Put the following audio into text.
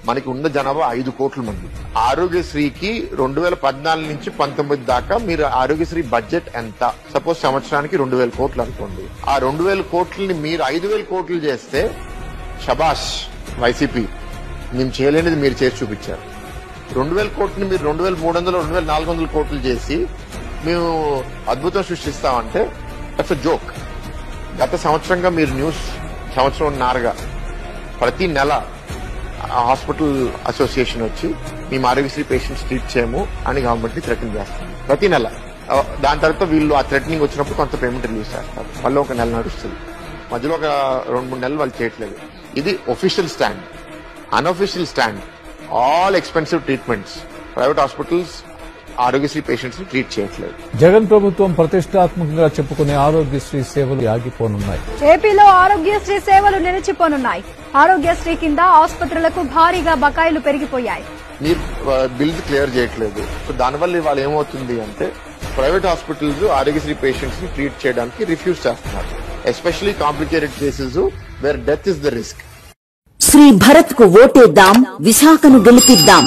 మనకి ఉన్న జనాభా 5 కోట్ల మంది. ఆరోగ్యశ్రీకి 2014 నుంచి 19 దాకా మీరు ఆరోగ్యశ్రీ బడ్జెట్ ఎంత? సపోజ్ సంవత్సరానికి 2000 కోట్లు అనుకోండి. ఆ 2000 కోట్లని మీరు 5000 కోట్లు చేస్తే షబాష్ వైసీపీ, మేము చేయలేనిది మీరు చేసి చూపించారు. 2000 కోట్లని మీరు 2300 2400 కోట్లు చేసి మేము అద్భుతం సృష్టిస్తామంటే దట్స్ అ జోక్. గత సంవత్సరంగా మీరు న్యూస్ సంవత్సరంన్నరగా ప్రతి నెల హాస్పిటల్ అసోసియేషన్ వచ్చి మేము ఆరోగ్యశ్రీ పేషెంట్స్ ట్రీట్ చేయము అని గవర్నమెంట్ ని థ్రెటన్ చేస్తాం ప్రతి నెల. దాని తర్వాత వీళ్ళు ఆ థ్రెటనింగ్ వచ్చినప్పుడు కొంత పేమెంట్ రిలీజ్ చేస్తారు. మళ్ళీ ఒక నెల నడుస్తుంది. మధ్యలో ఒక 2-3 నెలలు వాళ్ళు చేయట్లేదు. ఇది official stand. Unofficial stand, all expensive treatments private hospitals Aarogyasri patients ని ట్రీట్ చేయట్లేదు. జగన్ ప్రభుత్వం ప్రతిష్టాత్మకంగా చెప్పుకునే ఆరోగ్యశ్రీ సేవలు ఆగిపోనున్నాయి. ఏపీలో ఆరోగ్యశ్రీ సేవలు నిలిచిపోనున్నాయి. ఆరోగ్యశ్రీ కింద ఆసుపత్రులకు భారీగా బకాయిలు పెరిగిపోయాయి. మీరు బిల్స్ క్లియర్ చేయట్లేదు. సో దానివల్ల ఇవాళ ఏమవుతుంది అంటే ప్రైవేట్ హాస్పిటల్స్ ఆరోగ్యశ్రీ పేషెంట్స్ ని ట్రీట్ చేయడానికి రిఫ్యూజ్ చేస్తున్నారు. Especially complicated cases where death is the risk. Shri Bharat కు ఓటేద్దాం, విశాఖను గెలిపిద్దాం.